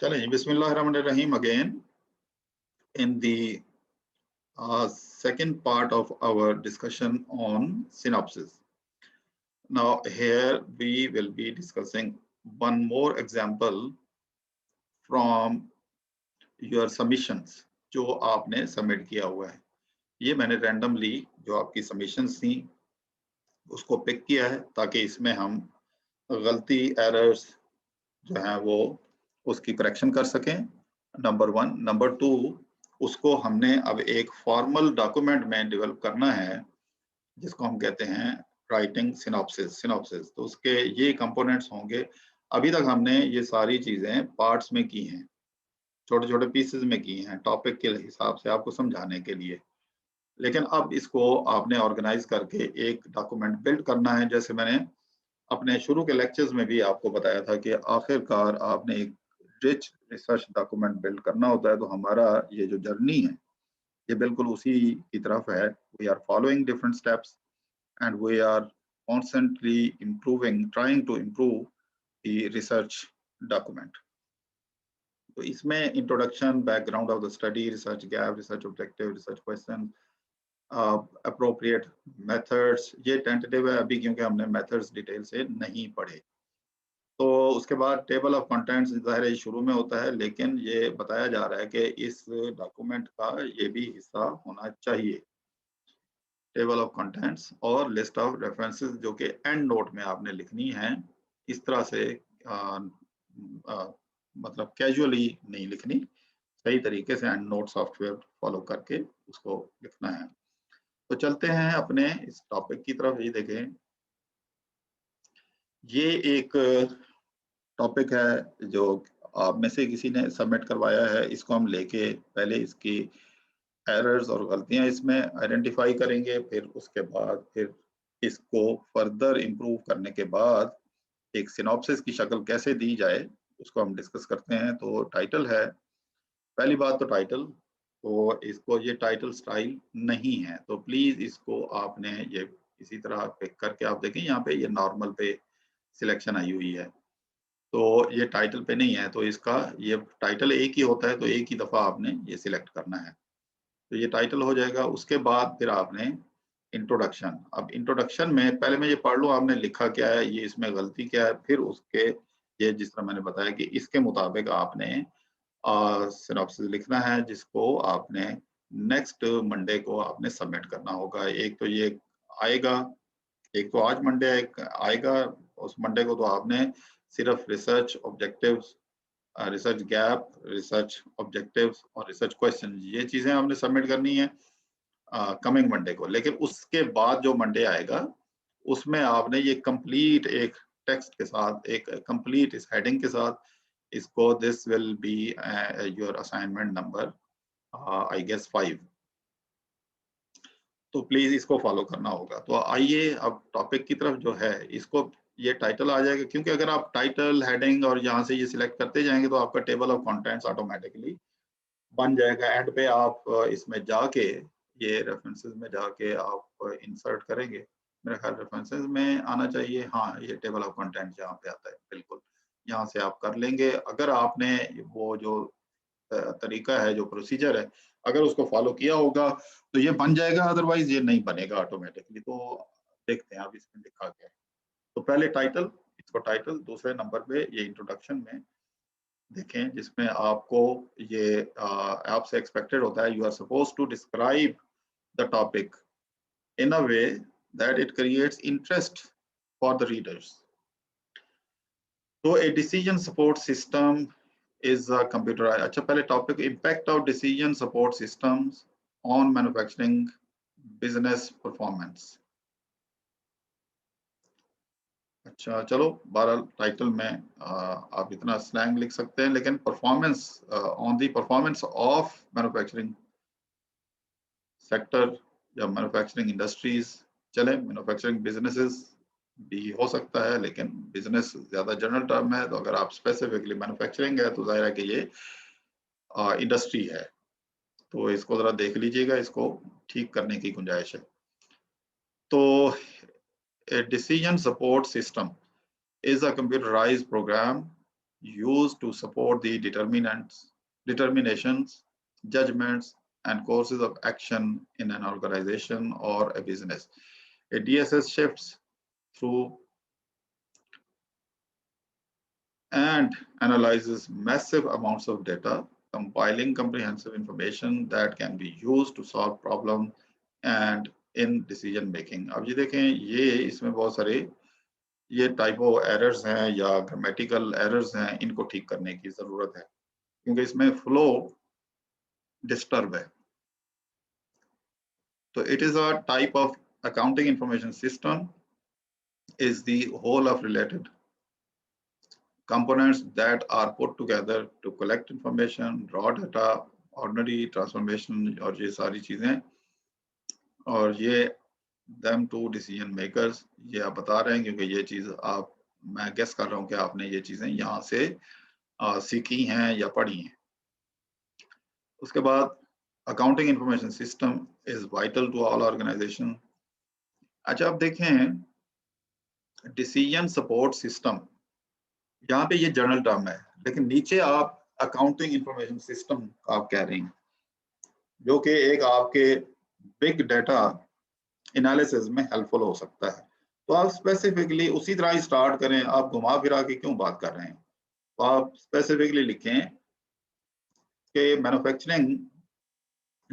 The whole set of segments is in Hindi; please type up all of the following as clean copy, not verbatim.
चलें जी, बिस्मिल्लाहिर्रहमानिर्रहीम again in the second part of our discussion on synopsis. Now here we will be discussing one more example from your submissions जो आपने सबमिट किया हुआ है। ये मैंने रैंडमली जो आपकी सबमिशंस थी उसको पिक किया है ताकि इसमें हम गलती एरर्स जो हैं वो उसकी करेक्शन कर सकें, नंबर 1। नंबर 2, उसको हमने अब एक फॉर्मल डॉक्यूमेंट में डेवलप करना है जिसको हम कहते हैं राइटिंग सिनॉप्सिस। तो उसके ये कंपोनेंट्स होंगे। अभी तक हमने ये सारी चीजें पार्ट्स में की हैं, छोटे छोटे पीसेस में की हैं, टॉपिक के हिसाब से आपको समझाने के लिए। लेकिन अब इसको आपने ऑर्गेनाइज करके एक डॉक्यूमेंट बिल्ड करना है। जैसे मैंने अपने शुरू के लेक्चर्स में भी आपको बताया था कि आखिरकार आपने एक रिच रिसर्च डॉक्यूमेंट बिल्ड करना होता है। तो हमारा ये जो जर्नी है ये बिल्कुल उसी की तरफ है। We are following different steps and we are constantly improving, trying to improve the research document. तो इसमें introduction, background of the study, research gap, research objective, research question, appropriate methods, ये टेंटेटिव है अभी क्योंकि हमने मेथड्स डिटेल से नहीं पढ़े। तो उसके बाद टेबल ऑफ कंटेंट्स ज़ाहिर है शुरू में होता है, लेकिन ये बताया जा रहा है कि इस डॉक्यूमेंट का ये भी हिस्सा होना चाहिए, टेबल ऑफ कंटेंट्स और लिस्ट ऑफ रेफरेंसेस जो कि एंड नोट में आपने लिखनी है। इस तरह से मतलब कैजुअली नहीं लिखनी, सही तरीके से एंड नोट सॉफ्टवेयर फॉलो करके उसको लिखना है। तो चलते हैं अपने इस टॉपिक की तरफ। ये देखें, ये एक टॉपिक है जो आप में से किसी ने सबमिट करवाया है। इसको हम लेके पहले इसकी एरर्स और गलतियां इसमें आइडेंटिफाई करेंगे, फिर उसके बाद फिर इसको फर्दर इम्प्रूव करने के बाद एक सिनॉप्सिस की शक्ल कैसे दी जाए उसको हम डिस्कस करते हैं। तो टाइटल है, पहली बात तो टाइटल, तो इसको ये टाइटल स्टाइल नहीं है, तो प्लीज इसको आपने ये इसी तरह पिक करके आप देखें यहाँ पे ये नॉर्मल पे सिलेक्शन आई हुई है, तो ये टाइटल पे नहीं है। तो इसका ये टाइटल एक ही होता है, तो एक ही दफा आपने ये सिलेक्ट करना है। तो ये टाइटल हो जाएगा। उसके बाद फिर आपने इंट्रोडक्शन। अब इंट्रोडक्शन में पहले मैं ये पढ़ लूँ आपने लिखा क्या है, ये इसमें गलती क्या है, फिर उसके ये जिस तरह मैंने बताया कि इसके मुताबिक आपने सिनॉप्सिस लिखना है जिसको आपने नेक्स्ट मंडे को आपने सबमिट करना होगा। एक तो ये आएगा, एक तो आज मंडे आएगा, उस मंडे को तो आपने सिर्फ research objectives, research gap, research objectives और रिसर्च क्वेश्चन, ये चीजें आपने सबमिट करनी है कमिंग मंडे को। लेकिन उसके बाद जो मंडे आएगा उसमें आपने ये कंप्लीट एक टेक्स्ट के साथ, एक कंप्लीट इस हेडिंग के साथ इसको, this will be your assignment number I guess 5, तो प्लीज इसको फॉलो करना होगा। तो आइए अब टॉपिक की तरफ जो है, इसको ये टाइटल आ जाएगा, क्योंकि अगर आप टाइटल, हेडिंग और यहाँ से ये सिलेक्ट करते जाएंगे तो आपका टेबल ऑफ कंटेंट्स ऑटोमेटिकली बन जाएगा। एंड पे आप इसमें जाके ये रेफरेंसेस में जाके आप इंसर्ट करेंगे, मेरे ख्याल रेफरेंसेस में आना चाहिए। हाँ, ये टेबल ऑफ कंटेंट्स यहाँ पे आता है, बिल्कुल यहाँ से आप कर लेंगे। अगर आपने वो जो तरीका है, जो प्रोसीजर है, अगर उसको फॉलो किया होगा तो ये बन जाएगा, अदरवाइज ये नहीं बनेगा ऑटोमेटिकली। तो देखते हैं अब इसमें लिखा क्या है। तो पहले टाइटल, इसको टाइटल, दूसरे नंबर पे ये इंट्रोडक्शन में देखें जिसमें आपको ये आपसे एक्सपेक्टेड होता है, you are suppose to describe the topic in a way that it creates interest for the readers. तो a decision support system is a computerized. अच्छा, पहले topic impact of decision support systems on manufacturing business performance. अच्छा चलो, बहरहाल टाइटल में आप इतना स्लैंग लिख सकते हैं, लेकिन performance, on the performance of manufacturing sector या मैन्युफैक्चरिंग इंडस्ट्रीज, चले मैन्युफैक्चरिंग बिजनेसेस भी हो सकता है, लेकिन बिजनेस ज्यादा जनरल टर्म है। तो अगर आप स्पेसिफिकली मैन्युफैक्चरिंग है तो जाहिर है कि ये इंडस्ट्री है। तो इसको जरा देख लीजिएगा, इसको ठीक करने की गुंजाइश है। तो a decision support system is a computerized program used to support the determinations, judgments, and courses of action in an organization or a business. A DSS shifts through and analyzes massive amounts of data, compiling comprehensive information that can be used to solve problem and in decision making. अब ये देखें, ये इसमें बहुत सारे ये टाइपो एरर्स हैं या ग्रामेटिकल एरर्स हैं, इनको ठीक करने की जरूरत है क्योंकि इसमें फ्लो डिस्टर्ब है. तो it is a type of accounting information system is the whole of related components that are put together to collect information, raw data, ordinary transformation और ये सारी चीजें और ये them to decision makers ये आप बता रहे हैं क्योंकि ये चीज आप मैं गेस कर रहा हूँ कि आपने ये चीजें यहाँ से सीखी हैं या पढ़ी हैं. उसके बाद accounting information system is vital to all organization. अच्छा आप देखें डिसीजन सपोर्ट सिस्टम, यहाँ पे ये जनरल टर्म है लेकिन नीचे आप अकाउंटिंग इंफॉर्मेशन सिस्टम आप कह रही हैं जो कि एक आपके बिग डाटा एनालिसिस में हेल्पफुल हो सकता है. तो आप स्पेसिफिकली उसी तरह ही स्टार्ट करें. आप घुमा फिरा के क्यों बात कर रहे हैं? तो आप स्पेसिफिकली लिखें कि मैन्युफैक्चरिंग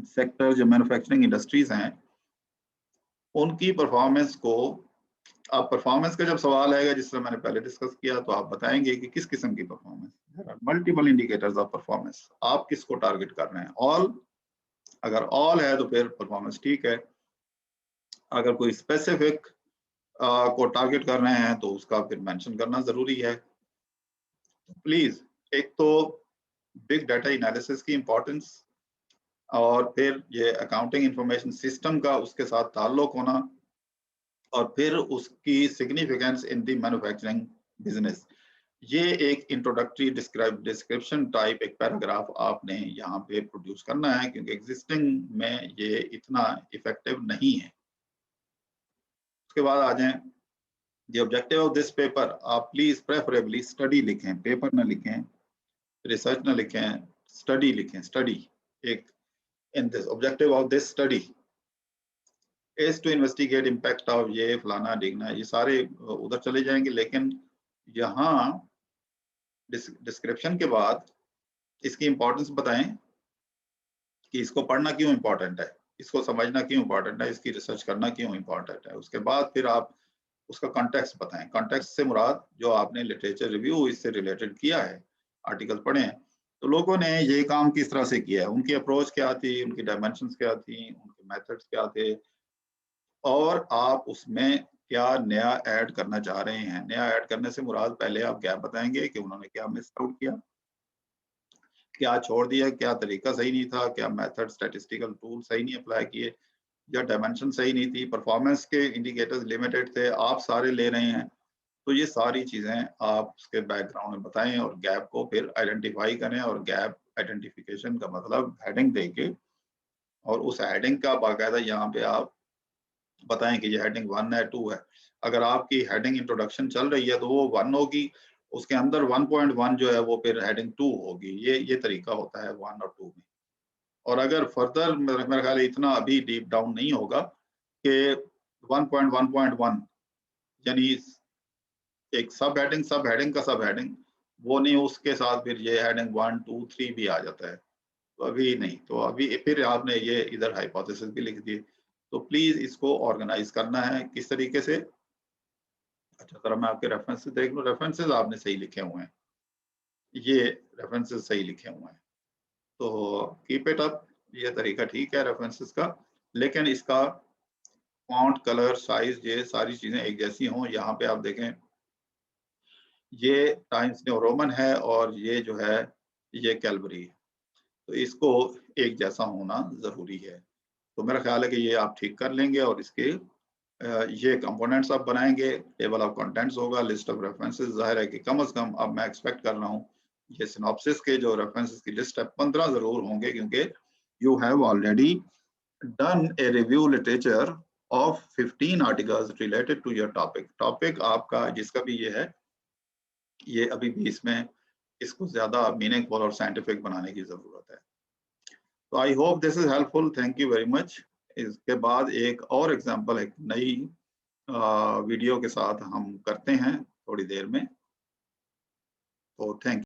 सेक्टर जो मैन्युफैक्चरिंग इंडस्ट्रीज हैं उनकी परफॉर्मेंस को, आप परफॉर्मेंस का जब सवाल आएगा जिस तरह मैंने पहले डिस्कस किया तो आप बताएंगे कि किस किस्म की performance. Multiple indicators of performance, आप किसको टारगेट कर रहे हैं? ऑल, अगर ऑल है तो फिर परफॉर्मेंस ठीक है. अगर कोई स्पेसिफिक को टारगेट कर रहे हैं तो उसका फिर मेंशन करना जरूरी है. प्लीज एक तो बिग डाटा एनालिसिस की इंपॉर्टेंस और फिर ये अकाउंटिंग इंफॉर्मेशन सिस्टम का उसके साथ ताल्लुक होना और फिर उसकी सिग्निफिकेंस इन दी मैन्युफैक्चरिंग बिजनेस. ये एक इंट्रोडक्टरी डिस्क्रिप्शन टाइप एक पैराग्राफ आपने यहाँ पे प्रोड्यूस करना है क्योंकि एग्जिस्टिंग में ये इतना इफेक्टिव नहीं है. उसके बाद आ जाएं the objective of this paper. आप प्लीज प्रेफरेबली स्टडी लिखें, पेपर ना लिखें, रिसर्च ना लिखें, स्टडी लिखें. स्टडी एक in this objective of this study is to investigate impact of ये फलाना डिगना ये सारे उधर चले जाएंगे लेकिन यहाँ डिस्क्रिप्शन के बाद इसकी इंपॉर्टेंस बताएं कि इसको पढ़ना क्यों इंपॉर्टेंट है, इसको समझना क्यों इंपॉर्टेंट है, इसकी रिसर्च करना क्यों इंपॉर्टेंट है. उसके बाद फिर आप उसका कॉन्टेक्स्ट बताएं. कॉन्टेक्स्ट से मुराद जो आपने लिटरेचर रिव्यू इससे रिलेटेड किया है, आर्टिकल पढ़े हैं तो लोगों ने ये काम किस तरह से किया है, उनकी अप्रोच क्या थी, उनकी डायमेंशंस क्या थी, उनके मेथड्स क्या थे और आप उसमें क्या नया ऐड करना चाह रहे हैं. नया ऐड करने से मुराद पहले आप गैप बताएंगे कि उन्होंने क्या मिस आउट किया, क्या छोड़ दिया, क्या तरीका सही नहीं था, क्या मेथड स्टैटिस्टिकल टूल सही नहीं अप्लाई किए या डायमेंशन सही नहीं थी, परफॉर्मेंस के इंडिकेटर्स लिमिटेड थे, आप सारे ले रहे हैं. तो ये सारी चीजें आप उसके बैकग्राउंड में बताएं और गैप को फिर आइडेंटिफाई करें और गैप आइडेंटिफिकेशन का मतलब हेडिंग देके और उस हेडिंग का बाकायदा यहाँ पे आप बताएं कि ये हेडिंग 1 है 2 है. अगर आपकी हेडिंग इंट्रोडक्शन चल रही है तो वो 1 होगी, उसके अंदर 1.1 जो है वो फिर हेडिंग 2 होगी. ये तरीका होता है 1 और 2 में. और अगर फर्दर मेरा ख्याल इतना अभी डीप डाउन नहीं होगा कि 1.1.1 यानी एक सब हेडिंग का सब हेडिंग वो नहीं, उसके साथ फिर ये हेडिंग 1 2 3 भी आ जाता है. तो अभी नहीं, तो अभी फिर आपने ये इधर हाइपोथेसिस भी लिख दिए. तो प्लीज इसको ऑर्गेनाइज करना है किस तरीके से. अच्छा जरा मैं आपके रेफरेंसेस देख लूं. रेफरेंसेस आपने सही लिखे हुए हैं, ये रेफरेंसेस सही लिखे हुए हैं तो कीप इट अप. ये तरीका ठीक है रेफरेंसेस का, लेकिन इसका फॉन्ट कलर साइज ये सारी चीजें एक जैसी हों. यहाँ पे आप देखें ये टाइम्स न्यू रोमन है और ये जो है ये कैलवरी है, तो इसको एक जैसा होना जरूरी है. तो मेरा ख्याल है कि ये आप ठीक कर लेंगे और इसके ये कंपोनेंट्स आप बनाएंगे, टेबल ऑफ कंटेंट्स होगा, लिस्ट ऑफ रेफरेंसेस. जाहिर है कि कम से कम अब मैं एक्सपेक्ट कर रहा हूँ ये सिनॉप्सिस के जो रेफरेंसेस की लिस्ट है 15 जरूर होंगे क्योंकि you have already done a review literature of 15 articles related to your topic. Topic आपका जिसका भी ये है ये अभी भी इसमें इसको ज्यादा मीनिंगफुल और साइंटिफिक बनाने की जरूरत है। तो I hope this is helpful, thank you very much. इसके बाद एक और एग्जांपल, एक नई वीडियो के साथ हम करते हैं थोड़ी देर में। तो थैंक